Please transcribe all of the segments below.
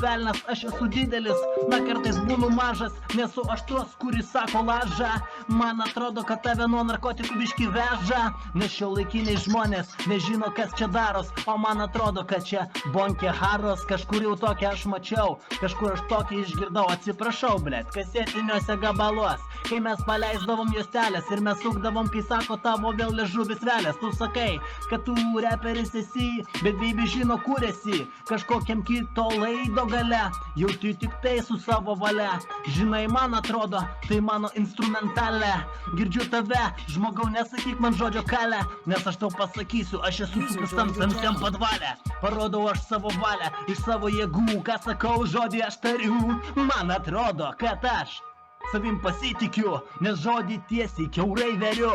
velnas, aš esu didelis, na kartais būnu mažas, nesu aš tuos, kuris sako lažą. Man atrodo, kad tave nuo narkotikų biški veža, nes šiuolaikiniai žmonės nežino, kas čia daros, o man atrodo, kad čia bonkė haros, kažkur jau tokią aš mačiau, kažkur aš tokį išgirdau, atsiprašau, blet, kasetiniuose gabaluos, kai mes paleisdavom juostelės ir mes sukdavom, kai sako tavo vėl liežuvis velės, tu sakai, kad tu reperis esi, bet baby žino, kur esi, kažkokiam kito laido gale, jauti tik tai su savo valia, žinai, man atrodo, tai mano instrumentalė, girdžiu tave, žmogau, nesakyk man žodžio kalę, nes aš tau pasakysiu, aš esu sukustamsiam padvalę, parodau aš savo valią, iš savo jėgų, ką sakau, žodį aš tariu, man atrodo, kad aš savim pasitikiu, nes žodį tiesiai kiaurai veriu.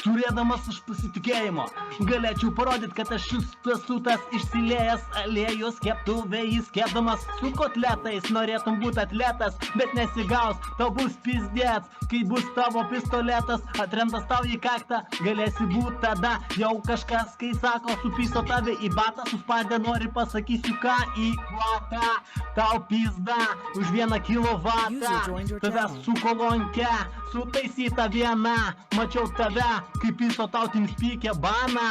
Turėdamas aš pasitikėjimo, galėčiau parodyti, kad aš esu tas išsiliejęs aliejus keptuvėjais, kepdamas su kotletais, norėtum būti atletas, bet nesigaus, tau bus pizdėts, kai bus tavo pistoletas, atremtas tau į kaktą, galėsi būti tada, jau kažkas, kai sako, supiso tave į batą, suspadę nori pasakysiu ką į vatą, tau pizda už 1 kilovatą, tave su kolonke, sutaisyta viena, mačiau tave, kaip piso tau timspykė baną,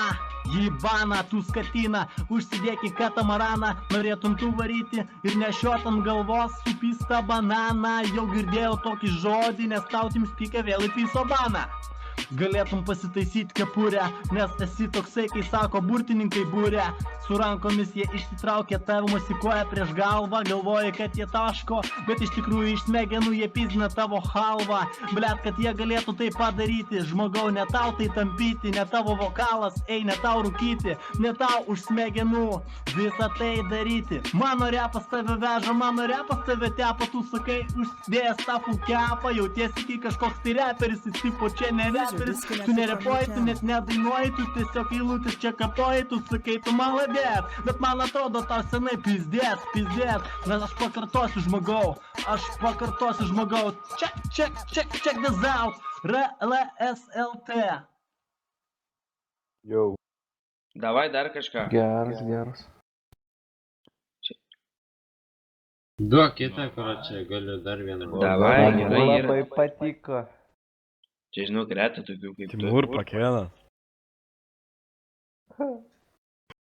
jį baną, tu skatina, užsidėk į katamaraną, norėtum tu varyti ir nešiot ant galvos supistą bananą, jau girdėjau tokį žodį, nes tau timspykė vėl į piso baną. Galėtum pasitaisyti kepurę, nes esi toksai, kai sako burtininkai būrė, su rankomis jie išsitraukia tavo masikuoja prieš galvą, galvoja, kad jie taško, bet iš tikrųjų iš smegenų jie pizna tavo halvą, blet, kad jie galėtų tai padaryti, žmogau, ne tau tai tampyti, ne tavo vokalas, ei, ne tau rūkyti, ne tau už smegenų visą tai daryti. Mano repas tave veža, mano repas tave tepa, tu sakai, užsidėjęs tą full kepą, jautiesi kai kažkoks tai reperis, jis tipo čia ne reperis, tu nerepuoji, tu net nedainuoji, tu tiesiog eilutės čia kapoji, tu sakai, tu maladėt, bet man atrodo tau senai pizdėt, nes aš pakartosiu žmogau, check this out, RLSLT. Jau. Davai dar kažką. Geras. Duok kitą, čia galiu dar vieną. Davai, Man gerai yra. labai patiko. Čia žinau, reta tokių kaip tu. Timur pakėlė.